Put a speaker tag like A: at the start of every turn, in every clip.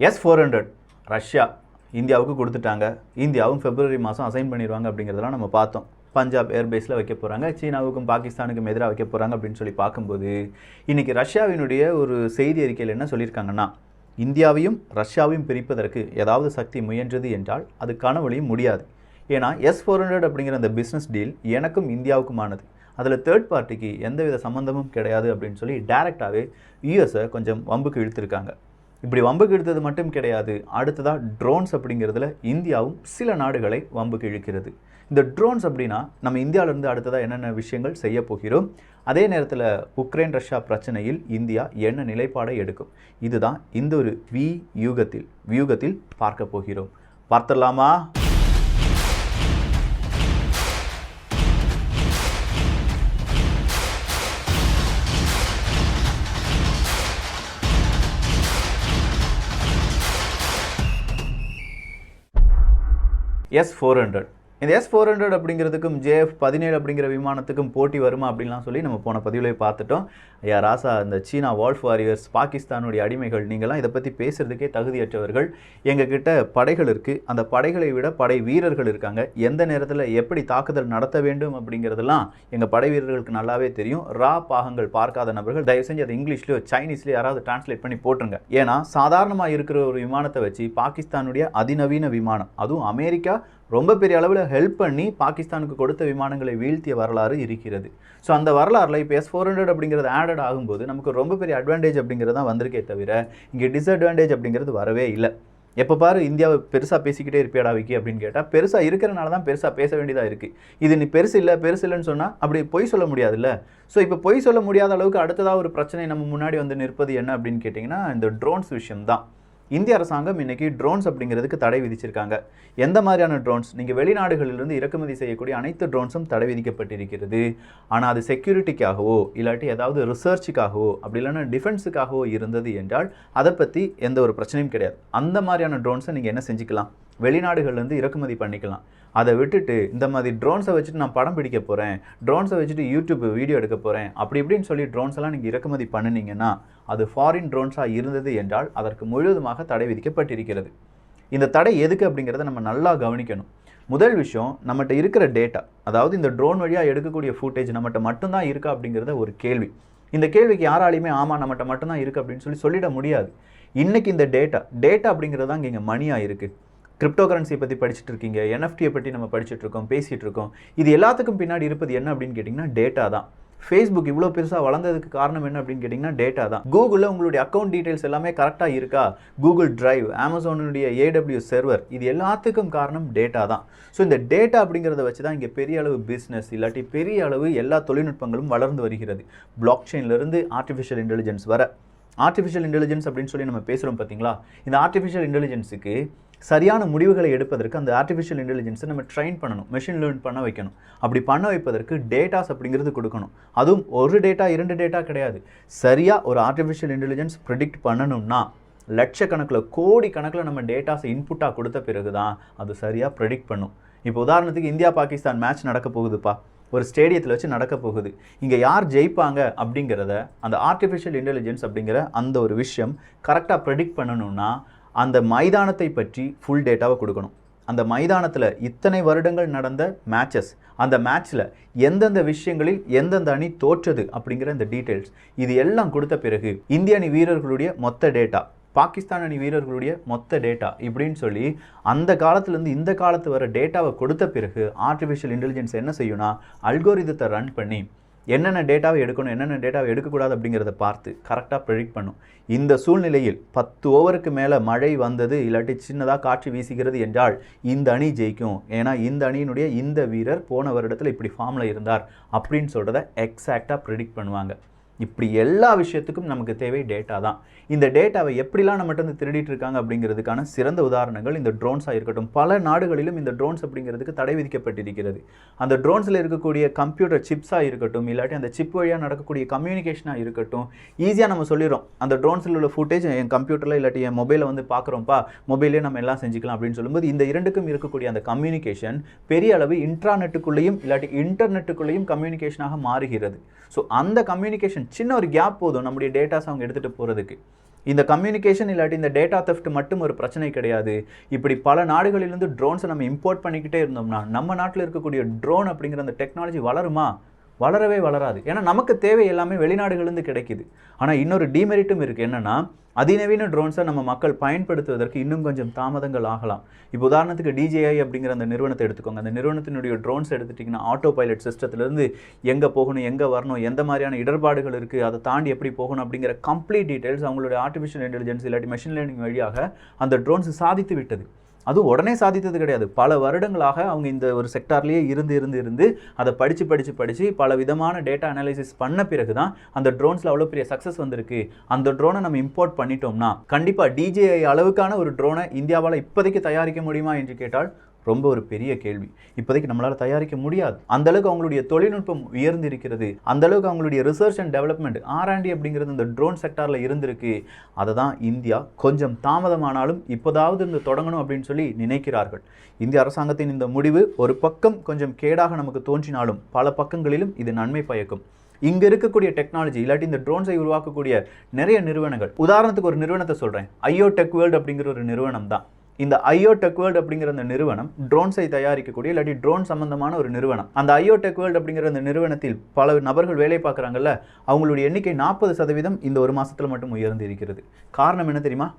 A: S-400 Russia இந்தியாவுக்கு கொடுத்துட்டாங்க. இந்தியாவும் பிப்ரவரி மாதம் அசைன் பண்ணிடுவாங்க அப்படிங்கிறதெல்லாம் நம்ம பார்த்தோம். பஞ்சாப் ஏர்பேஸில் வைக்க போகிறாங்க, சீனாவுக்கும் பாகிஸ்தானுக்கும் எதிராக வைக்க போகிறாங்க அப்படின்னு சொல்லி பார்க்கும்போது இன்றைக்கி ரஷ்யாவினுடைய ஒரு செய்தி அறிக்கையில் என்ன சொல்லியிருக்காங்கன்னா, இந்தியாவையும் ரஷ்யாவையும் பிரிப்பதற்கு ஏதாவது சக்தி முயன்றது என்றால் அது கனவுலையும் முடியாது. ஏன்னா S-400 அப்படிங்கிற அந்த பிஸ்னஸ் டீல் எனக்கும் இந்தியாவுக்குமானது, அதில் தேர்ட் பார்ட்டிக்கு எந்தவித சம்மந்தமும் கிடையாது அப்படின்னு சொல்லி டைரெக்டாகவே யூஎஸை கொஞ்சம் வம்புக்கு இழுத்துருக்காங்க. இப்படி வம்புக்கு இழுத்தது மட்டும் கிடையாது, அடுத்ததாக ட்ரோன்ஸ் அப்படிங்கிறதுல இந்தியாவும் சில நாடுகளை வம்புக்கு இழுக்கிறது. இந்த ட்ரோன்ஸ் அப்படின்னா நம்ம இந்தியாவிலேருந்து அடுத்ததாக என்னென்ன விஷயங்கள் செய்ய போகிறோம், அதே நேரத்தில் உக்ரைன் ரஷ்யா பிரச்சனையில் இந்தியா என்ன நிலைப்பாடை எடுக்கும், இதுதான் இந்த ஒரு வியூகத்தில் பார்க்க போகிறோம். பார்த்துடலாமா? S-400 இந்த S-400 அப்படிங்கிறதுக்கும் JF-17 அப்படிங்கிற விமானத்துக்கும் போட்டி வருமா அப்படின்லாம் சொல்லி நம்ம போன பதிவுலேயே பார்த்துட்டோம். ஐயா ராசா, இந்த சீனா வால்ஃப் வாரியர்ஸ், பாகிஸ்தானுடைய அடிமைகள், நீங்களாம் இதை பற்றி பேசுகிறதுக்கே தகுதியற்றவர்கள். எங்ககிட்ட படைகள் இருக்குது, அந்த படைகளை விட படை வீரர்கள் இருக்காங்க. எந்த நேரத்தில் எப்படி தாக்குதல் நடத்த வேண்டும் அப்படிங்கிறதெல்லாம் எங்கள் படை வீரர்களுக்கு நல்லாவே தெரியும். பாகங்கள் பார்க்காத நபர்கள் தயவு செஞ்சு அதை இங்கிலீஷ்லையோ சைனீஸ்லையோ யாராவது டிரான்ஸ்லேட் பண்ணி போட்டுருங்க. ஏன்னா சாதாரணமாக இருக்கிற ஒரு விமானத்தை வச்சு பாகிஸ்தானுடைய அதிநவீன விமானம், அதுவும் அமெரிக்கா ரொம்ப பெரிய அளவில் ஹெல்ப் பண்ணி பாகிஸ்தானுக்கு கொடுத்த விமானங்களை வீழ்த்திய வரலாறு இருக்கிறது. ஸோ அந்த வரலாறில் இப்போ S-400 அப்படிங்கிறது ஆடட் ஆகும்போது நமக்கு ரொம்ப பெரிய அட்வான்டேஜ் அப்படிங்கிறது தான் வந்திருக்கே தவிர இங்கே டிஸ்அட்வான்டேஜ் அப்படிங்கிறது வரவே இல்லை. எப்போ பாரு இந்தியாவை பெருசாக பேசிக்கிட்டே இருப்பியாடா விக்கி அப்படின்னு கேட்டால், பெருசாக இருக்கிறனால தான் பெருசாக பேச வேண்டியதாக இருக்குது. இது நீ பெருசு இல்லைன்னு சொன்னால் அப்படி பொய் சொல்ல முடியாதுல்ல. ஸோ இப்போ பொய் சொல்ல முடியாத அளவுக்கு அடுத்ததாக ஒரு பிரச்சனை நம்ம முன்னாடி வந்து நிற்பது என்ன அப்படின்னு கேட்டிங்கன்னா, இந்த ட்ரோன்ஸ் விஷயம் தான். இந்திய அரசாங்கம் இன்றைக்கி ட்ரோன்ஸ் அப்படிங்கிறதுக்கு தடை விதிச்சிருக்காங்க. எந்த மாதிரியான ட்ரோன்ஸ்? நீங்கள் வெளிநாடுகளிலிருந்து இறக்குமதி செய்யக்கூடிய அனைத்து ட்ரோன்ஸும் தடை விதிக்கப்பட்டிருக்கிறது. ஆனால் அது செக்யூரிட்டிக்காகவோ இல்லாட்டி ஏதாவது ரிசர்ச்சுக்காகவோ அப்படி இல்லைன்னா டிஃபென்ஸுக்காகவோ இருந்தது என்றால் அதை பற்றி எந்த ஒரு பிரச்சனையும் கிடையாது. அந்த மாதிரியான ட்ரோன்ஸை நீங்கள் என்ன செஞ்சுக்கலாம்? வெளிநாடுகள்லேருந்து இறக்குமதி பண்ணிக்கலாம். அதை விட்டுட்டு இந்த மாதிரி ட்ரோன்ஸை வச்சுட்டு நான் படம் பிடிக்க போகிறேன், ட்ரோன்ஸை வச்சுட்டு யூடியூப் வீடியோ எடுக்க போகிறேன் அப்படி இப்படின்னு சொல்லி ட்ரோன்ஸ் எல்லாம் நீங்கள் இறக்குமதி பண்ணினீங்கன்னா அது ஃபாரின் ட்ரோன்ஸாக இருந்தது என்றால் அதற்கு முழுவதுமாக தடை விதிக்கப்பட்டிருக்கிறது. இந்த தடை எதுக்கு அப்படிங்கிறத நம்ம நல்லா கவனிக்கணும். முதல் விஷயம், நம்மகிட்ட இருக்கிற டேட்டா, அதாவது இந்த ட்ரோன் வழியாக எடுக்கக்கூடிய ஃபுட்டேஜ் நம்மகிட்ட மட்டும்தான் இருக்கா அப்படிங்கிறத ஒரு கேள்வி. இந்த கேள்விக்கு யாராலையுமே ஆமாம் நம்மகிட்ட மட்டும்தான் இருக்குது அப்படின்னு சொல்லிட முடியாது. இன்றைக்கி இந்த டேட்டா அப்படிங்கிறது தான் இங்கே மணியாக இருக்குது. கிரிப்டோ கரன்சியை பற்றி படிச்சுட்டு இருக்கீங்க, என்எஃப்டியை பற்றி நம்ம படிச்சுட்டு இருக்கோம், பேசிகிட்டு இருக்கோம். இது எல்லாத்துக்கும் பின்னாடி இருப்பது என்ன அப்படின்னு கேட்டிங்கன்னா டேட்டா தான். ஃபேஸ்புக் இவ்வளோ பெருசாக வளர்ந்ததுக்கு காரணம் என்ன அப்படின்னு கேட்டிங்கன்னா டேட்டா தான். கூகுளில் உங்களுடைய அக்கௌண்ட் டீட்டெயில்ஸ் எல்லாமே கரெக்டாக இருக்கா, கூகுள் டிரைவ், அமேசானுடைய AWS சர்வர், இது எல்லாத்துக்கும் காரணம் டேட்டா தான். ஸோ இந்த டேட்டா அப்படிங்கிறத வச்சு தான் இங்கே பெரிய அளவு பிஸ்னஸ் இல்லாட்டி பெரிய அளவு எல்லா தொழில்நுட்பங்களும் வளர்ந்து வருகிறது. பிளாக் செயின்லேருந்து ஆர்டிஃபிஷியல் இன்டெலிஜென்ஸ் வர. ஆர்டிஃபிஷியல் இன்டெலிஜென்ஸ் அப்படின்னு சொல்லி நம்ம பேசுகிறோம் பார்த்தீங்களா, இந்த ஆர்டிஃபிஷியல் இன்டெலிஜென்ஸுக்கு சரியான முடிவுகளை எடுப்பதற்கு அந்த ஆர்டிஃபிஷியல் இன்டெலிஜென்ஸை நம்ம ட்ரெயின் பண்ணணும், மெஷின் லேர்ன் பண்ண வைக்கணும். அப்படி பண்ண வைப்பதற்கு டேட்டாஸ் அப்படிங்கிறது கொடுக்கணும். அதுவும் ஒரு டேட்டா 2 டேட்டா கிடையாது. சரியாக ஒரு ஆர்டிஃபிஷியல் இன்டெலிஜென்ஸ் ப்ரெடிக்ட் பண்ணணும்னா லட்சக்கணக்கில் கோடி கணக்கில் நம்ம டேட்டாஸை இன்புட்டாக கொடுத்த பிறகு தான் அது சரியாக ப்ரெடிக்ட் பண்ணும். இப்போ உதாரணத்துக்கு இந்தியா பாகிஸ்தான் மேட்ச் நடக்க போகுதுப்பா, ஒரு ஸ்டேடியத்தில் வச்சு நடக்க போகுது. இங்கே யார் ஜெயிப்பாங்க அப்படிங்கிறத அந்த ஆர்டிஃபிஷியல் இன்டெலிஜென்ஸ் அப்படிங்கிற அந்த ஒரு விஷயம் கரெக்டாக ப்ரெடிக்ட் பண்ணணும்னா அந்த மைதானத்தை பற்றி ஃபுல் டேட்டாவை கொடுக்கணும். அந்த மைதானத்தில் இத்தனை வருடங்கள் நடந்த மேட்சஸ், அந்த மேட்ச்சில் எந்தெந்த விஷயங்களில் எந்தெந்த அணி தோற்றது அப்படிங்கிற இந்த டீட்டெயில்ஸ் இது எல்லாம் கொடுத்த பிறகு இந்திய அணி வீரர்களுடைய மொத்த டேட்டா, பாகிஸ்தான் அணி வீரர்களுடைய மொத்த டேட்டா இப்படின்னு சொல்லி அந்த காலத்துலேருந்து இந்த காலத்து வர டேட்டாவை கொடுத்த பிறகு ஆர்டிஃபிஷியல் இன்டெலிஜென்ஸ் என்ன செய்யும்னா அல்கோரிதத்தை ரன் பண்ணி என்னென்ன டேட்டாவை எடுக்கணும் என்னென்ன டேட்டாவை எடுக்கக்கூடாது அப்படிங்கிறத பார்த்து கரெக்டாக ப்ரெடிக்ட் பண்ணும். இந்த சூழ்நிலையில் 10 ஓவருக்கு மேலே மழை வந்தது இல்லாட்டி சின்னதாக காற்று வீசுகிறது என்றால் இந்த அணி ஜெயிக்கும், ஏன்னா இந்த அணியினுடைய இந்த வீரர் போன வருடத்தில் இப்படி ஃபார்மில் இருந்தார் அப்படின்னு சொல்கிறத எக்ஸாக்டாக ப்ரெடிக்ட் பண்ணுவாங்க. இப்படி எல்லா விஷயத்துக்கும் நமக்கு தேவை டேட்டா தான். இந்த டேட்டாவை எப்படிலாம் நம்மகிட்ட வந்து திருடிட்டு இருக்காங்க அப்படிங்கிறதுக்கான சிறந்த உதாரணங்கள் இந்த ட்ரோன்ஸாக இருக்கட்டும். பல நாடுகளிலும் இந்த ட்ரோன்ஸ் அப்படிங்கிறதுக்கு தடை விதிக்கப்பட்டிருக்கிறது. அந்த ட்ரோன்ஸில் இருக்கக்கூடிய கம்ப்யூட்டர் சிப்ஸாக இருக்கட்டும் இல்லாட்டி அந்த சிப் வழியாக நடக்கக்கூடிய கம்யூனிகேஷனாக இருக்கட்டும், ஈஸியாக நம்ம சொல்லிடுறோம் அந்த ட்ரோன்ஸில் உள்ள ஃபுட்டேஜ் என் கம்ப்யூட்டரில் இல்லாட்டி என் மொபைலில் வந்து பார்க்குறோம்ப்பா, மொபைலே நம்ம எல்லாம் செஞ்சுக்கலாம் அப்படின்னு சொல்லும்போது இந்த இரண்டுக்கும் இருக்கக்கூடிய அந்த கம்யூனிகேஷன் பெரிய அளவு இன்ட்ராநெட்டுக்குள்ளேயும் இல்லாட்டி இன்டர்நெட்டுக்குள்ளேயும் கம்யூனிகேஷனாக மாறுகிறது. ஸோ அந்த கம்யூனிகேஷன் சின்ன ஒரு கேப் போதும் நம்முடைய டேட்டாஸ் அவங்க எடுத்துகிட்டு போகிறதுக்கு. இந்த கம்யூனிகேஷன் இல்லாட்டி இந்த டேட்டா தெஃப்ட் மட்டும் ஒரு பிரச்சனை கிடையாது. இப்படி பல நாடுகளிலிருந்து ட்ரோன்ஸை நம்ம இம்போர்ட் பண்ணிக்கிட்டே இருந்தோம்னா நம்ம நாட்டில் இருக்கக்கூடிய ட்ரோன் அப்படிங்கிற அந்த டெக்னாலஜி வளருமா? வளரவே வளராது. ஏன்னா நமக்கு தேவை எல்லாமே வெளிநாடுகளிலிருந்து கிடைக்குது. ஆனால் இன்னொரு டிமெரிட்டும் இருக்குது. என்னென்னா அதிநவீன ட்ரோன்ஸை நம்ம மக்கள் பயன்படுத்துவதற்கு இன்னும் கொஞ்சம் தாமதங்கள் ஆகலாம். இப்போ உதாரணத்துக்கு DJI அப்படிங்கிற அந்த நிறுவனத்தை எடுத்துக்கோங்க. அந்த நிறுவனத்தினுடைய ட்ரோன்ஸ் எடுத்துட்டிங்கன்னா ஆட்டோ பைலட் சிஸ்டத்துலேருந்து எங்கே போகணும், எங்கே வரணும், எந்த மாதிரியான இடர்பாடுகள் இருக்குது, அதை தாண்டி எப்படி போகணும் அப்படிங்கிற கம்ப்ளீட் டீட்டெயில்ஸ் அவங்களுடைய ஆர்டிஃபிஷியல் இன்டெலிஜென்ஸ் இல்லாட்டி மெஷின் லேர்னிங் வழியாக அந்த ட்ரோன்ஸ் சாதித்து விட்டது. அது உடனே சாதித்தது கிடையாது. பல வருடங்களாக அவங்க இந்த ஒரு செக்டார்லேயே இருந்து அதை படித்து பல விதமான டேட்டா அனாலிசிஸ் பண்ண பிறகு தான் அந்த ட்ரோன்ஸில் அவ்வளோ பெரிய சக்ஸஸ் வந்திருக்கு. அந்த ட்ரோனை நம்ம இம்போர்ட் பண்ணிட்டோம்னா கண்டிப்பாக DJI அளவுக்கான ஒரு ட்ரோனை இந்தியாவால் இப்போதைக்கு தயாரிக்க முடியுமா என்று கேட்டால் ரொம்ப ஒரு பெரிய கேள்வி. இப்போதைக்கு நம்மளால் தயாரிக்க முடியாது. அந்தளவுக்கு அவங்களுடைய தொழில்நுட்பம் உயர்ந்திருக்கிறது. அந்தளவுக்கு அவங்களுடைய ரிசர்ச் அண்ட் டெவலப்மெண்ட் R&D அப்படிங்கிறது இந்த ட்ரோன் செக்டாரில் இருந்திருக்கு. அதை தான் இந்தியா கொஞ்சம் தாமதமானாலும் இப்போதாவது இந்த தொடங்கணும் அப்படின்னு சொல்லி நினைக்கிறார்கள். இந்திய அரசாங்கத்தின் இந்த முடிவு ஒரு பக்கம் கொஞ்சம் கேடாக நமக்கு தோன்றினாலும் பல பக்கங்களிலும் இது நன்மை பயக்கும். இங்கே இருக்கக்கூடிய டெக்னாலஜி இல்லாட்டி இந்த ட்ரோன்ஸை உருவாக்கக்கூடிய நிறைய நிறுவனங்கள், உதாரணத்துக்கு ஒரு நிறுவனத்தை சொல்கிறேன், IO Tech World அப்படிங்கிற ஒரு நிறுவனம் தான். இந்த IO Tech World அப்படிங்கிற அந்த நிறுவனம் ட்ரோன்ஸை தயாரிக்கக்கூடிய இல்லாட்டி ட்ரோன் சம்பந்தமான ஒரு நிறுவனம். அந்த IO Tech World அப்படிங்கிற அந்த நிறுவனத்தில் பல நபர்கள் வேலை பார்க்குறாங்கல்ல, அவங்களுடைய எண்ணிக்கை 40% இந்த ஒரு மாதத்தில் மட்டும் உயர்ந்து இருக்கிறது. காரணம் என்ன தெரியுமா?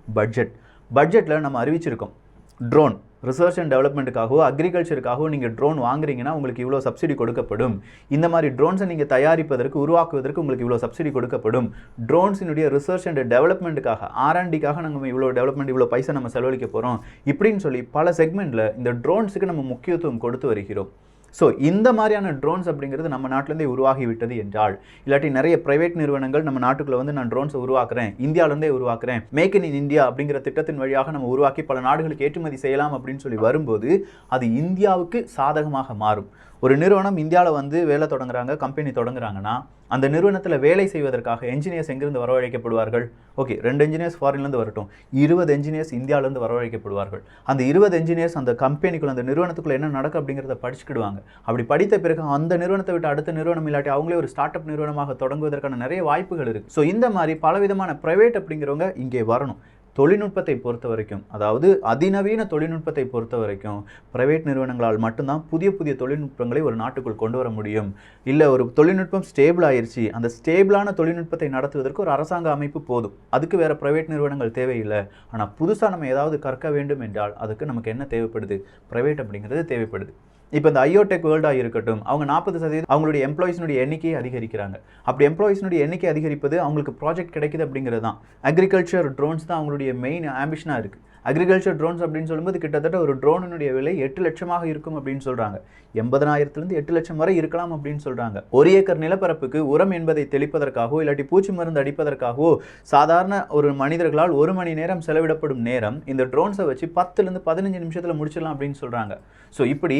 A: பட்ஜெட்டில் நம்ம அறிவிச்சிருக்கோம், ட்ரோன் ரிசர்ச் அண்ட் டெவலப்மெண்ட்டுக்காகவோ அக்ரிகல்ச்சருக்காகவோ நீங்கள் ட்ரோன் வாங்குறீங்கன்னா உங்களுக்கு இவ்வளோ சப்சிடி கொடுக்கப்படும். இந்த மாதிரி ட்ரோன்ஸை நீங்கள் தயாரிப்பதற்கு உருவாக்குவதற்கு உங்களுக்கு இவ்வளோ சப்சிடி கொடுக்கப்படும். ட்ரோன்ஸினுடைய ரிசர்ச் அண்ட் டெவலப்மெண்ட்டுக்காக R&Dக்காக நம்ம இவ்வளோ டெவலப்மெண்ட் இவ்வளோ பைசா நம்ம செலவழிக்க போகிறோம் இப்படின்னு சொல்லி பல செக்மெண்ட்டில் இந்த ட்ரோன்ஸுக்கு நம்ம முக்கியத்துவம் கொடுத்து வருகிறோம். ஸோ இந்த மாதிரியான ட்ரோன்ஸ் அப்படிங்கிறது நம்ம நாட்டிலேருந்தே உருவாகிவிட்டது என்றால், இல்லாட்டி நிறைய பிரைவேட் நிறுவனங்கள் நம்ம நாட்டுக்குள்ளே வந்து நான் ட்ரோன்ஸை உருவாக்குறேன், இந்தியாவிலேருந்தே உருவாக்குறேன், மேக் இன் இந்தியா அப்படிங்கிற திட்டத்தின் வழியாக நம்ம உருவாக்கி பல நாடுகளுக்கு ஏற்றுமதி செய்யலாம் அப்படின்னு சொல்லி வரும்போது அது இந்தியாவுக்கு சாதகமாக மாறும். ஒரு நிறுவனம் இந்தியாவில் வந்து வேலை தொடங்குறாங்க, கம்பெனி தொடங்குறாங்கன்னா அந்த நிறுவனத்தில் வேலை செய்வதற்காக என்ஜினியர்ஸ் எங்கிருந்து வரவழைக்கப்படுவார்கள்? ஓகே, 2 என்ஜினியர்ஸ் ஃபாரின்லேருந்து வரட்டும், 20 என்ஜினியர்ஸ் இந்தியாவிலேருந்து வரவழைக்கப்படுவார்கள். அந்த 20 என்ஜினியர்ஸ் அந்த கம்பெனிக்குள்ள அந்த நிறுவனத்துக்குள்ள என்ன நடக்கும் அப்படிங்கிறத படிச்சுக்கிடுவாங்க. அப்படி படித்த பிறகு அந்த நிறுவனத்தை விட்டு அடுத்த நிறுவனம் இல்லாட்டி அவங்களே ஒரு ஸ்டார்ட் அப் நிறுவனமாக தொடங்குவதற்கான நிறைய வாய்ப்புகள் இருக்குது. ஸோ இந்த மாதிரி பலவிதமான ப்ரைவேட் அப்படிங்கிறவங்க இங்கே வரணும். தொழில்நுட்பத்தை பொறுத்த வரைக்கும், அதாவது அதிநவீன தொழில்நுட்பத்தை பொறுத்த வரைக்கும் பிரைவேட் நிறுவனங்களால் மட்டும்தான் புதிய தொழில்நுட்பங்களை ஒரு நாட்டுக்குள் கொண்டு வர முடியும். இல்லை ஒரு தொழில்நுட்பம் ஸ்டேபிள் ஆயிடுச்சு, அந்த ஸ்டேபிளான தொழில்நுட்பத்தை நடத்துவதற்கு ஒரு அரசாங்க அமைப்பு போதும், அதுக்கு வேறு பிரைவேட் நிறுவனங்கள் தேவையில்லை. ஆனால் புதுசாக நம்ம ஏதாவது கற்க வேண்டும் என்றால் அதுக்கு நமக்கு என்ன தேவைப்படுது? பிரைவேட் அப்படிங்கிறது தேவைப்படுது. இப்போ இந்த IO Tech World இருக்கட்டும், அவங்க 40% அவங்களுடைய எம்ப்ளாயிஸ்னுடைய எண்ணிக்கையை அதிகரிக்கிறாங்க. அப்படி எம்ப்ளாயிஸ்னுடைய எண்ணிக்கை அதிகரிப்பது அவங்களுக்கு ப்ராஜெக்ட் கிடைக்குது அப்படிங்கிறது தான். அக்ரிகல்ச்சர் ட்ரோன்ஸ் தான் அவங்களுடைய மெயின் ஆம்பிஷனாக இருக்குது. அக்ரிகல்ச்சர் ட்ரோன்ஸ் அப்படின்னு சொல்லும்போது கிட்டத்தட்ட ஒரு ட்ரோனினுடைய விலை 8 லட்சமாக இருக்கும் அப்படின்னு சொல்கிறாங்க. 80,000 8 லட்சம் வரை இருக்கலாம் அப்படின்னு சொல்கிறாங்க. 1 ஏக்கர் நிலப்பரப்புக்கு உரம் என்பதை தெளிப்பதற்காகவோ இல்லாட்டி பூச்சி மருந்து அடிப்பதற்காகவோ சாதாரண ஒரு மனிதர்களால் 1 மணி நேரம் செலவிடப்படும் நேரம் இந்த ட்ரோன்ஸை வச்சு 10 to 15 நிமிஷத்தில் முடிச்சிடலாம் அப்படின்னு சொல்கிறாங்க. ஸோ இப்படி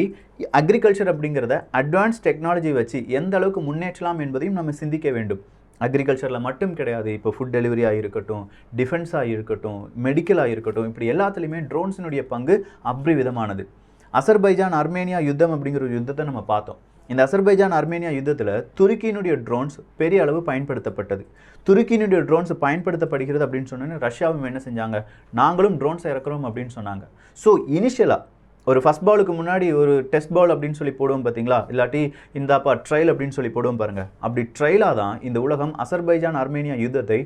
A: அக்ரிகல்ச்சர் அப்படிங்கிறத அட்வான்ஸ் டெக்னாலஜி வச்சு எந்த அளவுக்கு முன்னேற்றலாம் என்பதையும் நம்ம சிந்திக்க வேண்டும். அக்ரிகல்ச்சரில் மட்டும் கிடையாது, இப்போ ஃபுட் டெலிவரியாக இருக்கட்டும், டிஃபென்ஸாக இருக்கட்டும், மெடிக்கலாக இருக்கட்டும், இப்படி எல்லாத்துலேயுமே ட்ரோன்ஸினுடைய பங்கு அப்ரிவிதமானது. அசர்பைஜான் அர்மேனியா யுத்தம் அப்படிங்கிற ஒரு யுத்தத்தை நம்ம பார்த்தோம். இந்த அசர்பைஜான் அர்மேனியா யுத்தத்தில் துருக்கியினுடைய ட்ரோன்ஸ் பெரிய அளவு பயன்படுத்தப்பட்டது. துருக்கியினுடைய ட்ரோன்ஸ் பயன்படுத்தப்படுகிறது அப்படின்னு சொன்னோன்னே ரஷ்யாவும் என்ன செஞ்சாங்க? நாங்களும் ட்ரோன்ஸை இறக்குறோம் அப்படின்னு சொன்னாங்க. ஸோ இனிஷியலாக ஒரு ஃபஸ்ட் பாலுக்கு முன்னாடி ஒரு டெஸ்ட் பால் அப்படின்னு சொல்லி போடுவோம் பார்த்தீங்களா, இல்லாட்டி இந்தாப்பா ட்ரையல் அப்படின்னு சொல்லி போடுவோம் பாருங்கள். அப்படி ட்ரையலாக தான் இந்த உலகம் அசர்பைஜான் அர்மேனியா யுத்தத்தை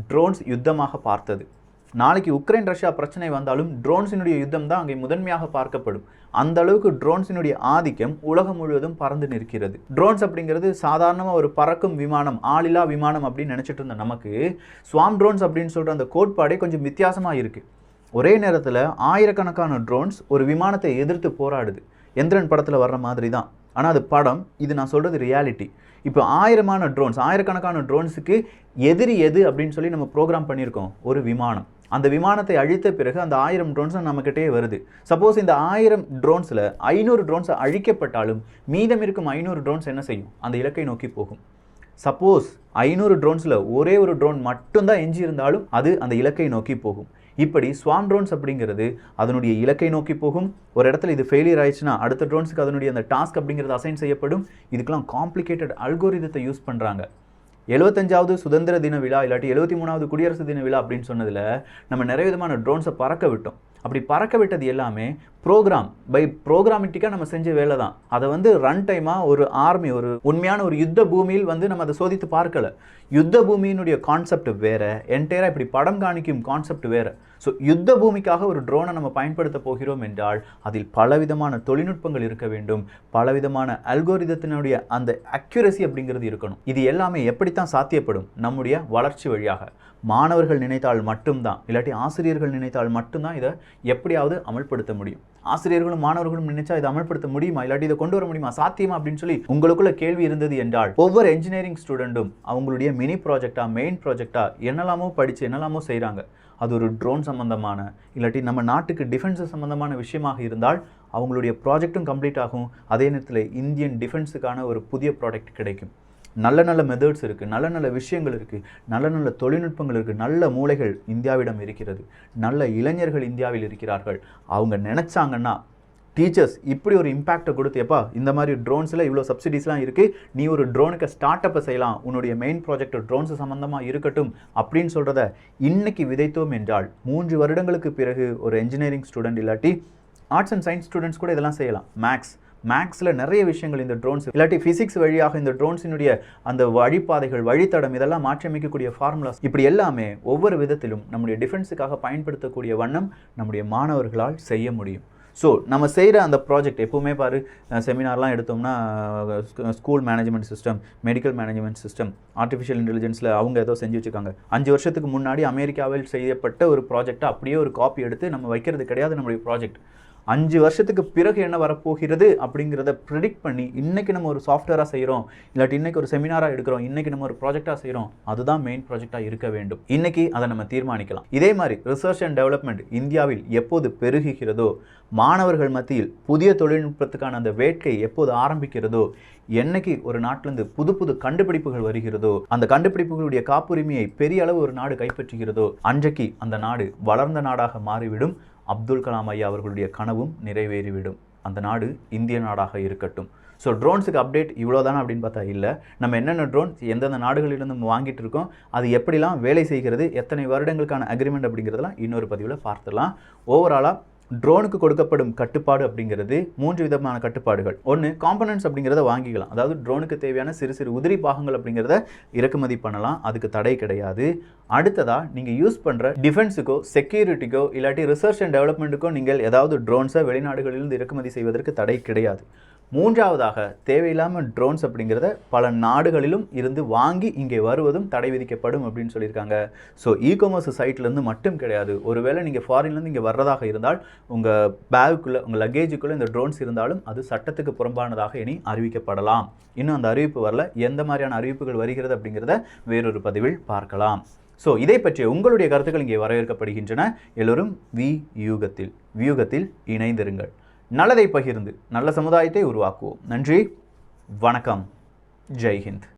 A: ட்ரோன்ஸ் யுத்தமாக பார்த்தது. நாளைக்கு உக்ரைன் ரஷ்யா பிரச்சனை வந்தாலும் ட்ரோன்ஸினுடைய யுத்தம் தான் அங்கே முதன்மையாக பார்க்கப்படும். அந்த அளவுக்கு ட்ரோன்ஸினுடைய ஆதிக்கம் உலகம் முழுவதும் பறந்து நிற்கிறது. ட்ரோன்ஸ் அப்படிங்கிறது சாதாரணமாக ஒரு பறக்கும் விமானம், ஆளில்லா விமானம் அப்படின்னு நினச்சிட்டு இருந்த நமக்கு ஸ்வாம் ட்ரோன்ஸ் அப்படின்னு சொல்கிற அந்த கோட்பாடே கொஞ்சம் வித்தியாசமாக இருக்குது. ஒரே நேரத்தில் ஆயிரக்கணக்கான ட்ரோன்ஸ் ஒரு விமானத்தை எதிர்த்து போராடுது. எந்திரன் படத்தில் வர்ற மாதிரி தான். ஆனால் அது படம், இது நான் சொல்கிறது ரியாலிட்டி. இப்போ ஆயிரக்கணக்கான ட்ரோன்ஸுக்கு எதிரி எது அப்படின்னு சொல்லி நம்ம ப்ரோக்ராம் பண்ணியிருக்கோம், ஒரு விமானம். அந்த விமானத்தை அழித்த பிறகு அந்த 1000 ட்ரோன்ஸும் நம்மக்கிட்டே வருது. சப்போஸ் இந்த 1000 ட்ரோன்ஸில் 500 ட்ரோன்ஸ் அழிக்கப்பட்டாலும் மீதம் இருக்கும் 500 ட்ரோன்ஸ் என்ன செய்யும்? அந்த இலக்கை நோக்கி போகும். சப்போஸ் 500 ட்ரோன்ஸில் ஒரே ஒரு ட்ரோன் மட்டும்தான் எஞ்சி இருந்தாலும் அது அந்த இலக்கை நோக்கி போகும். இப்படி ஸ்வாம் ட்ரோன்ஸ் அப்படிங்கிறது அதனுடைய இலக்கை நோக்கி போகும். ஒரு இடத்துல இது ஃபெயிலியர் ஆயிடுச்சுன்னா அடுத்த ட்ரோன்ஸுக்கு அதனுடைய அந்த டாஸ்க் அப்படிங்கிறது அசைன் செய்யப்படும். இதுக்கெல்லாம் காம்ப்ளிகேட்டட் அல்கோரிதத்தை யூஸ் பண்ணுறாங்க. 75வது சுதந்திர தின விழா இல்லாட்டி 73வது குடியரசு தின விழா அப்படின்னு சொன்னதில் நம்ம நிறைய விதமான ட்ரோன்ஸை பறக்க விட்டோம். அப்படி பறக்க விட்டது எல்லாமே ப்ரோக்ராமேட்டிக்காக நம்ம செஞ்ச வேலை தான். அதை வந்து ரன் டைமாக ஒரு ஆர்மி, ஒரு உண்மையான ஒரு யுத்த பூமியில் வந்து நம்ம அதை சோதித்து பார்க்கல. யுத்த பூமியினுடைய கான்செப்ட் வேற, என்டையராக இப்படி படம் காணிக்கும் கான்செப்ட் வேற. ஸோ யுத்த பூமிக்காக ஒரு ட்ரோனை நம்ம பயன்படுத்த போகிறோம் என்றால் அதில் பலவிதமான தொழில்நுட்பங்கள் இருக்க வேண்டும், பலவிதமான அல்கோரிதத்தினுடைய அந்த அக்யூரசி அப்படிங்கிறது இருக்கணும். இது எல்லாமே எப்படித்தான் சாத்தியப்படும்? நம்முடைய வளர்ச்சி வழியாக. மாணவர்கள் நினைத்தால் மட்டும்தான், இல்லாட்டி ஆசிரியர்கள் நினைத்தால் மட்டும்தான் இதை எப்படியாவது அமல்படுத்த முடியும். ஆசிரியர்களும் மாணவர்களும் நினைச்சா இதை அமல்படுத்த முடியுமா, இல்லாட்டி இதை கொண்டு வர முடியுமா, சாத்தியமா அப்படின்னு சொல்லி உங்களுக்குள்ள கேள்வி இருந்தது என்றால் ஒவ்வொரு என்ஜினியரிங் ஸ்டூடெண்ட்டும் அவங்களுடைய மினி ப்ராஜெக்டா, மெயின் ப்ராஜெக்டா என்னெல்லாமோ படித்து என்னெல்லாமோ செய்கிறாங்க. அது ஒரு ட்ரோன் சம்பந்தமான இல்லாட்டி நம்ம நாட்டுக்கு டிஃபென்ஸு சம்பந்தமான விஷயமாக இருந்தால் அவங்களுடைய ப்ராஜெக்டும் கம்ப்ளீட் ஆகும். அதே நேரத்தில் இந்தியன் டிஃபென்ஸுக்கான ஒரு புதிய ப்ராடக்ட் கிடைக்கும். நல்ல நல்ல மெத்தட்ஸ் இருக்குது, நல்ல நல்ல விஷயங்கள் இருக்குது, நல்ல நல்ல தொழில்நுட்பங்கள் இருக்குது, நல்ல மூளைகள் இந்தியாவிடம் இருக்கிறது, நல்ல இளைஞர்கள் இந்தியாவில் இருக்கிறார்கள். அவங்க நினச்சாங்கன்னா டீச்சர்ஸ் இப்படி ஒரு இம்பேக்டை கொடுத்து, எப்பா இந்த மாதிரி ட்ரோன்ஸில் இவ்வளோ சப்சிடிஸ்லாம் இருக்குது, நீ ஒரு ட்ரோனுக்கு ஸ்டார்ட் அப்பை செய்யலாம், உன்னுடைய மெயின் ப்ராஜெக்ட் ட்ரோன்ஸ் சம்மந்தமாக இருக்கட்டும் அப்படின்னு சொல்கிறத இன்னைக்கு விதைத்தோம் என்றால் 3 வருடங்களுக்கு பிறகு ஒரு என்ஜினியரிங் ஸ்டூடெண்ட் இல்லாட்டி ஆர்ட்ஸ் அண்ட் சயின்ஸ் ஸ்டூடெண்ட்ஸ் கூட இதெல்லாம் செய்யலாம். மேக்ஸில் நிறைய விஷயங்கள் இந்த ட்ரோன்ஸ் இல்லாட்டி ஃபிசிக்ஸ் வழியாக இந்த ட்ரோன்ஸினுடைய அந்த வழிபாதைகள், வழித்தடம் இதெல்லாம் மாற்றியமைக்கக்கூடிய ஃபார்முலாஸ், இப்படி எல்லாமே ஒவ்வொரு விதத்திலும் நம்முடைய டிஃபென்ஸுக்காக பயன்படுத்தக்கூடிய வண்ணம் நம்முடைய மாணவர்களால் செய்ய முடியும். ஸோ நம்ம செய்கிற அந்த ப்ராஜெக்ட் எப்போவுமே பாரு, செமினார்லாம் எடுத்தோம்னா school management system, medical management system, artificial இன்டெலிஜென்ஸில் அவங்க ஏதோ செஞ்சு வச்சுருக்காங்க. 5 வருஷத்துக்கு முன்னாடி அமெரிக்காவில் செய்யப்பட்ட ஒரு ப்ராஜெக்டை அப்படியே ஒரு காப்பி எடுத்து நம்ம வைக்கிறது கிடையாது நம்மளுடைய ப்ராஜெக்ட். 5 வருஷத்துக்கு பிறகு என்ன வரப்போகிறது அப்படிங்கிறத ப்ரெடிக்ட் பண்ணி இன்றைக்கி நம்ம ஒரு சாஃப்ட்வேராக செய்கிறோம், இல்லாட்டி இன்றைக்கி ஒரு செமினாராக எடுக்கிறோம், இன்றைக்கி நம்ம ஒரு ப்ராஜெக்டாக செய்கிறோம், அதுதான் மெயின் ப்ராஜெக்டாக இருக்க வேண்டும். இன்றைக்கி அதை நம்ம தீர்மானிக்கலாம். இதே மாதிரி ரிசர்ச் அண்ட் டெவலப்மெண்ட் இந்தியாவில் எப்போது பெருகுகிறதோ, மாணவர்கள் மத்தியில் புதிய தொழில்நுட்பத்துக்கான அந்த வேட்கை எப்போது ஆரம்பிக்கிறதோ, என்னைக்கு ஒரு நாட்டிலேருந்து புது புது கண்டுபிடிப்புகள் வருகிறதோ, அந்த கண்டுபிடிப்புகளுடைய காப்புரிமையை பெரிய அளவு ஒரு நாடு கைப்பற்றுகிறதோ, அன்றைக்கு அந்த நாடு வளர்ந்த நாடாக மாறிவிடும். அப்துல் கலாம் ஐயா அவர்களுடைய கனவும் நிறைவேறிவிடும். அந்த நாடு இந்திய நாடாக இருக்கட்டும். ஸோ ட்ரோன்ஸுக்கு அப்டேட் இவ்வளோதானே அப்படின்னு பார்த்தா இல்லை. நம்ம என்னென்ன ட்ரோன்ஸ் எந்தெந்த நாடுகளிலிருந்து நம்ம வாங்கிட்டு இருக்கோம், அது எப்படிலாம் வேலை செய்கிறது, எத்தனை வருடங்களுக்கான அக்ரிமெண்ட் அப்படிங்கிறதெல்லாம் இன்னொரு பதிவில் பார்த்துடலாம். ஓவராலாக ட்ரோனுக்கு கொடுக்கப்படும் கட்டுப்பாடு அப்படிங்கிறது 3 விதமான கட்டுப்பாடுகள். ஒன்று, காம்பனன்ட்ஸ் அப்படிங்கிறத வாங்கிக்கலாம். அதாவது ட்ரோனுக்கு தேவையான சிறு சிறு உதிரி பாகங்கள் அப்படிங்கிறத இறக்குமதி பண்ணலாம், அதுக்கு தடை கிடையாது. அடுத்ததாக நீங்கள் யூஸ் பண்ணுற டிஃபென்ஸுக்கோ, செக்யூரிட்டிக்கோ, இல்லாட்டி ரிசர்ச் அண்ட் டெவலப்மெண்ட்டுக்கோ நீங்கள் ஏதாவது ட்ரோன்ஸை வெளிநாடுகளிலிருந்து இறக்குமதி செய்வதற்கு தடை கிடையாது. 3ஆவதாக, தேவையில்லாமல் ட்ரோன்ஸ் அப்படிங்கிறத பல நாடுகளிலும் இருந்து வாங்கி இங்கே வருவதும் தடை விதிக்கப்படும் அப்படின்னு சொல்லியிருக்காங்க. ஸோ இ-காமர்ஸ் சைட்லேருந்து மட்டும் கிடையாது, ஒருவேளை நீங்கள் ஃபாரின்லேருந்து இங்கே வர்றதாக இருந்தால் உங்கள் பேக்குள்ளே, உங்கள் லக்கேஜுக்குள்ளே இந்த ட்ரோன்ஸ் இருந்தாலும் அது சட்டத்துக்கு புறம்பானதாக இனி அறிவிக்கப்படலாம். இன்னும் அந்த அறிவிப்பு வரல. எந்த மாதிரியான அறிவிப்புகள் வருகிறது அப்படிங்கிறத வேறொரு பதிவில் பார்க்கலாம். ஸோ இதை பற்றிய உங்களுடைய கருத்துக்கள் இங்கே வரவேற்கப்படுகின்றன. எல்லோரும் வியூகத்தில் இணைந்திருங்கள். நல்லதை பகிர்ந்து நல்ல சமுதாயத்தை உருவாக்குவோம். நன்றி, வணக்கம், ஜெய்ஹிந்த்.